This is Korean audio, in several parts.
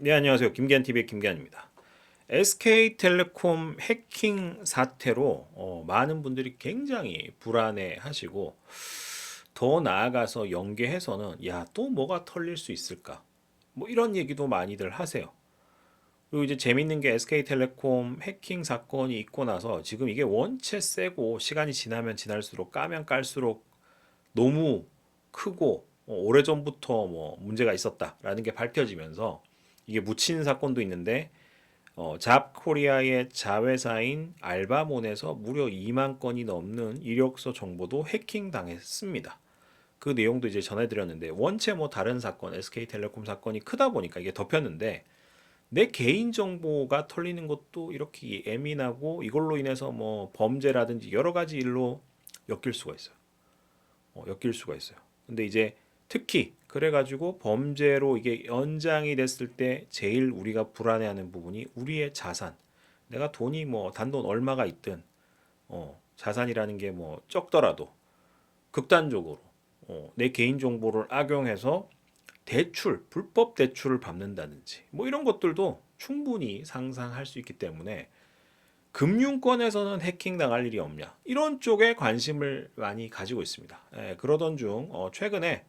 네, 안녕하세요. 김기한TV의 김기한입니다. SK텔레콤 해킹 사태로 많은 분들이 굉장히 불안해 하시고, 더 나아가서 연계해서는, 야, 또 뭐가 털릴 수 있을까? 뭐 이런 얘기도 많이들 하세요. 그리고 이제 재밌는 게 SK텔레콤 해킹 사건이 있고 나서 지금 이게 원체 세고 시간이 지나면 지날수록 까면 깔수록 너무 크고 오래전부터 뭐 문제가 있었다라는 게 밝혀지면서 이게 묻힌 사건도 있는데 잡코리아의 자회사인 알바몬에서 무려 2만 건이 넘는 이력서 정보도 해킹당했습니다. 그 내용도 이제 전해드렸는데 원체 뭐 다른 사건, SK텔레콤 사건이 크다 보니까 이게 덮였는데 내 개인 정보가 털리는 것도 이렇게 예민하고 이걸로 인해서 뭐 범죄라든지 여러 가지 일로 엮일 수가 있어요. 엮일 수가 있어요. 근데 이제 특히 그래가지고 범죄로 이게 연장이 됐을 때 제일 우리가 불안해하는 부분이 우리의 자산. 내가 돈이 뭐 단돈 얼마가 있든 자산이라는 게 뭐 적더라도 극단적으로 내 개인 정보를 악용해서 대출, 불법 대출을 밟는다든지 뭐 이런 것들도 충분히 상상할 수 있기 때문에 금융권에서는 해킹 당할 일이 없냐 이런 쪽에 관심을 많이 가지고 있습니다. 그러던 중 최근에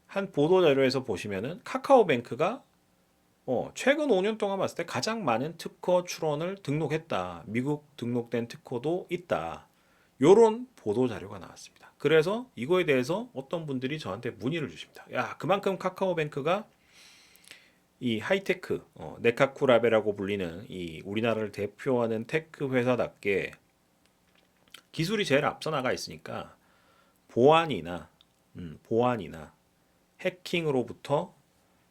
한 보도 자료에서 보시면은 카카오뱅크가 최근 5년 동안 봤을 때 가장 많은 특허 출원을 등록했다. 미국 등록된 특허도 있다. 요런 보도 자료가 나왔습니다. 그래서 이거에 대해서 어떤 분들이 저한테 문의를 주십니다. 야, 그만큼 카카오뱅크가 이 하이테크, 네카쿠라베라고 불리는 이 우리나라를 대표하는 테크 회사답게 기술이 제일 앞서 나가 있으니까 보안이나 보안이나 해킹으로부터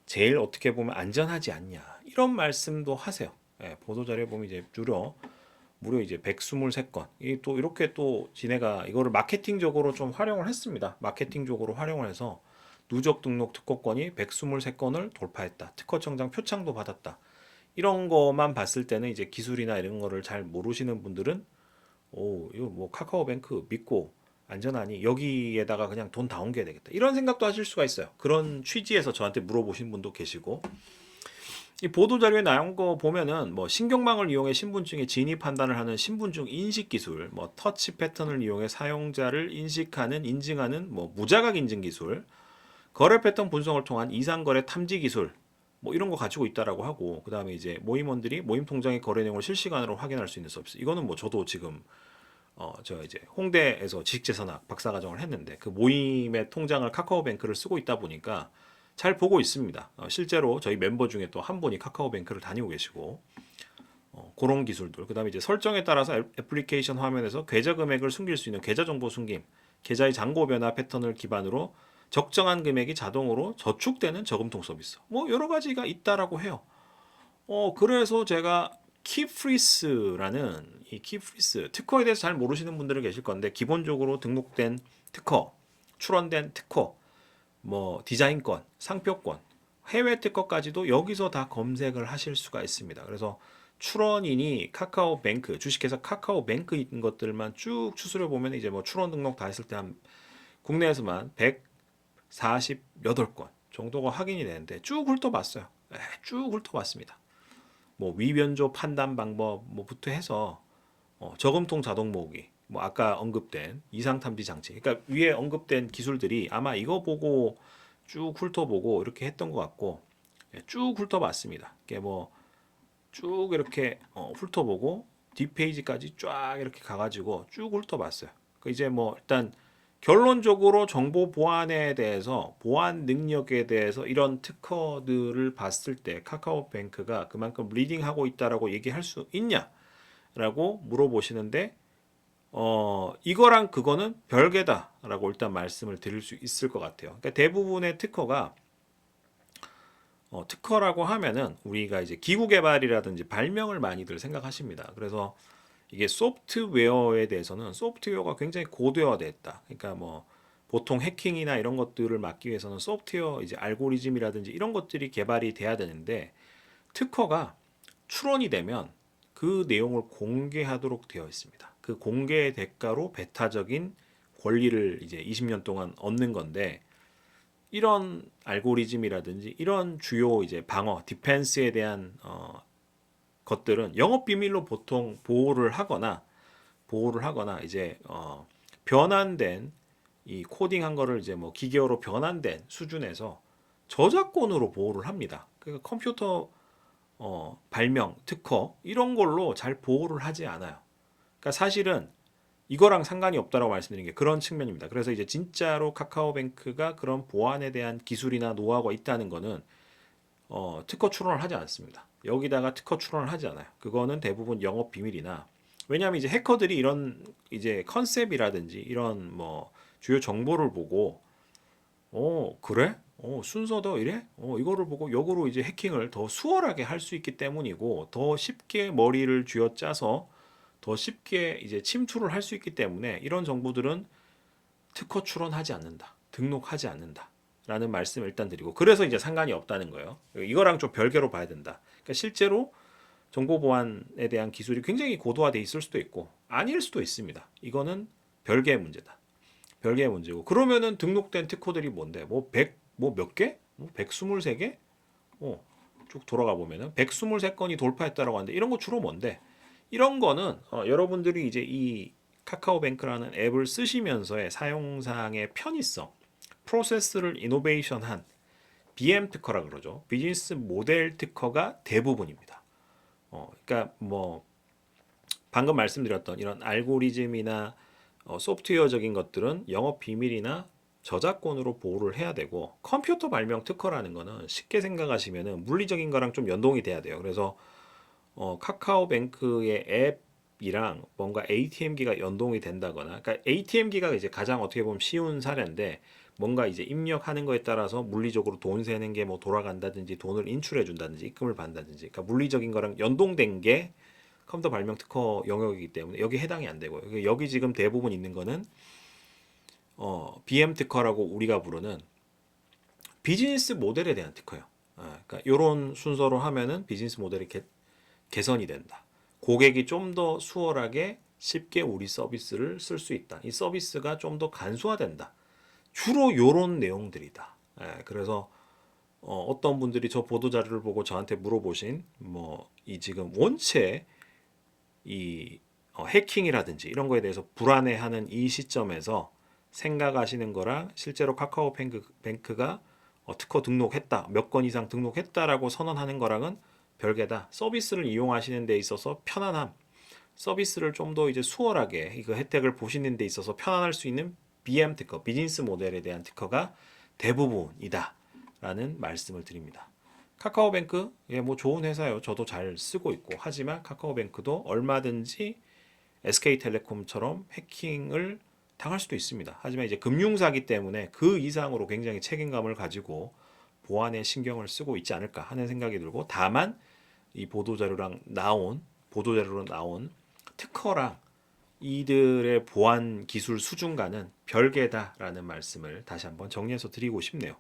제일 어떻게 보면 안전하지 않냐 이런 말씀도 하세요. 보도 자료에 보면 이제 무려 이제 123건. 이 또 이렇게 또 지네가 이거를 마케팅적으로 좀 활용을 했습니다. 마케팅적으로 활용을 해서 누적 등록 특허권이 123건을 돌파했다. 특허청장 표창도 받았다. 이런 거만 봤을 때는 이제 기술이나 이런 거를 잘 모르시는 분들은 이거 뭐 카카오뱅크 믿고 안전하니 여기에다가 그냥 돈 다 옮겨야 되겠다. 이런 생각도 하실 수가 있어요. 그런 취지에서 저한테 물어보신 분도 계시고 이 보도 자료에 나온 거 보면은 뭐 신경망을 이용해 신분증에 진위 판단을 하는 신분증 인식 기술, 뭐 터치 패턴을 이용해 사용자를 인식하는 인증하는 뭐 무자각 인증 기술, 거래 패턴 분석을 통한 이상 거래 탐지 기술 뭐 이런 거 가지고 있다라고 하고 그다음에 이제 모임원들이 모임 통장의 거래 내용을 실시간으로 확인할 수 있는 서비스. 이거는 뭐 저도 지금 저 이제 홍대에서 지식재산학 박사과정을 했는데 그 모임의 통장을 카카오뱅크를 쓰고 있다 보니까 잘 보고 있습니다. 실제로 저희 멤버 중에 또 한 분이 카카오뱅크를 다니고 계시고 그런 기술들. 그다음에 이제 설정에 따라서 애플리케이션 화면에서 계좌 금액을 숨길 수 있는 계좌 정보 숨김, 계좌의 잔고 변화 패턴을 기반으로 적정한 금액이 자동으로 저축되는 저금통 서비스. 뭐 여러 가지가 있다라고 해요. 그래서 제가 키프리스라는 이 키프리스 특허에 대해서 잘 모르시는 분들은 계실 건데 기본적으로 등록된 특허, 출원된 특허, 뭐 디자인권, 상표권, 해외 특허까지도 여기서 다 검색을 하실 수가 있습니다. 그래서 출원인이 카카오뱅크 주식회사 카카오뱅크인 것들만 쭉 추스려 보면 이제 뭐 출원 등록 다 했을 때 한 국내에서만 148건 정도가 확인이 되는데 쭉 훑어봤어요. 쭉 훑어봤습니다. 뭐 위변조 판단 방법 뭐부터 해서 저금통 자동 모으기, 뭐 아까 언급된 이상 탐지 장치. 그러니까 위에 언급된 기술들이 아마 이거 보고 쭉 훑어보고 이렇게 했던 것 같고 쭉 훑어봤습니다. 이게 뭐 쭉 이렇게 훑어보고 뒷페이지까지 쫙 이렇게 가가지고 쭉 훑어봤어요. 그 이제 뭐 일단 결론적으로 정보 보안에 대해서 보안 능력에 대해서 이런 특허들을 봤을 때 카카오뱅크가 그만큼 리딩하고 있다라고 얘기할 수 있냐라고 물어보시는데 이거랑 그거는 별개다라고 일단 말씀을 드릴 수 있을 것 같아요. 그러니까 대부분의 특허가 특허라고 하면은 우리가 이제 기구 개발이라든지 발명을 많이들 생각하십니다. 그래서 이게 소프트웨어에 대해서는 소프트웨어가 굉장히 고도화됐다. 그러니까 뭐 보통 해킹이나 이런 것들을 막기 위해서는 소프트웨어 이제 알고리즘이라든지 이런 것들이 개발이 돼야 되는데 특허가 출원이 되면 그 내용을 공개하도록 되어 있습니다. 그 공개의 대가로 배타적인 권리를 이제 20년 동안 얻는 건데 이런 알고리즘이라든지 이런 주요 이제 방어, 디펜스에 대한 것들은 영업 비밀로 보통 보호를 하거나 이제 변환된 이 코딩한 거를 이제 뭐 기계어로 변환된 수준에서 저작권으로 보호를 합니다. 그러니까 컴퓨터 발명, 특허 이런 걸로 잘 보호를 하지 않아요. 그러니까 사실은 이거랑 상관이 없다라고 말씀드린 게 그런 측면입니다. 그래서 이제 진짜로 카카오뱅크가 그런 보안에 대한 기술이나 노하우가 있다는 거는 특허 출원을 하지 않습니다. 여기다가 특허 출원을 하지 않아요. 그거는 대부분 영업 비밀이나 왜냐하면 이제 해커들이 이런 이제 컨셉이라든지 이런 뭐 주요 정보를 보고 그래? 순서도 이래? 이거를 보고 역으로 이제 해킹을 더 수월하게 할 수 있기 때문이고 더 쉽게 머리를 쥐어짜서 더 쉽게 이제 침투를 할 수 있기 때문에 이런 정보들은 특허 출원하지 않는다. 등록하지 않는다. 라는 말씀을 일단 드리고 그래서 이제 상관이 없다는 거예요. 이거랑 좀 별개로 봐야 된다. 그러니까 실제로 정보 보안에 대한 기술이 굉장히 고도화돼 있을 수도 있고 아닐 수도 있습니다. 이거는 별개의 문제다. 별개의 문제고 그러면은 등록된 특허들이 뭔데? 뭐 100, 뭐 몇 개? 뭐 123개? 쭉 돌아가 보면은 123건이 돌파했다라고 하는데 이런 거 주로 뭔데? 이런 거는 여러분들이 이제 이 카카오뱅크라는 앱을 쓰시면서의 사용상의 편의성, 프로세스를 이노베이션한 BM 특허라 그러죠. 비즈니스 모델 특허가 대부분입니다. 그러니까 뭐 방금 말씀드렸던 이런 알고리즘이나 소프트웨어적인 것들은 영업 비밀이나 저작권으로 보호를 해야 되고 컴퓨터 발명 특허라는 거는 쉽게 생각하시면은 물리적인 거랑 좀 연동이 돼야 돼요. 그래서 카카오뱅크의 앱이랑 뭔가 ATM기가 연동이 된다거나, 그러니까 ATM기가 이제 가장 어떻게 보면 쉬운 사례인데, 뭔가 이제 입력하는 거에 따라서 물리적으로 돈 세는 게 뭐 돌아간다든지 돈을 인출해 준다든지 입금을 받는다든지, 그러니까 물리적인 거랑 연동된 게 컴퓨터 발명 특허 영역이기 때문에 여기 해당이 안 되고요. 그러니까 여기 지금 대부분 있는 거는 BM 특허라고 우리가 부르는 비즈니스 모델에 대한 특허예요. 그러니까 이런 순서로 하면은 비즈니스 모델이 개선이 된다. 고객이 좀 더 수월하게 쉽게 우리 서비스를 쓸 수 있다. 이 서비스가 좀 더 간소화된다. 주로 이런 내용들이다. 그래서 어떤 분들이 저 보도 자료를 보고 저한테 물어보신 뭐 이 지금 원체 이 해킹이라든지 이런 거에 대해서 불안해하는 이 시점에서 생각하시는 거랑 실제로 카카오뱅크가 특허 등록했다, 몇 건 이상 등록했다라고 선언하는 거랑은 별개다. 서비스를 이용하시는 데 있어서 편안함, 서비스를 좀 더 이제 수월하게 이거 혜택을 보시는 데 있어서 편안할 수 있는 BM 특허, 비즈니스 모델에 대한 특허가 대부분이다라는 말씀을 드립니다. 카카오뱅크, 예, 뭐 좋은 회사요. 저도 잘 쓰고 있고 하지만 카카오뱅크도 얼마든지 SK텔레콤처럼 해킹을 당할 수도 있습니다. 하지만 이제 금융사기 때문에 그 이상으로 굉장히 책임감을 가지고 보안에 신경을 쓰고 있지 않을까 하는 생각이 들고 다만 이 보도자료로 나온 특허랑 이들의 보안 기술 수준과는 별개다라는 말씀을 다시 한번 정리해서 드리고 싶네요.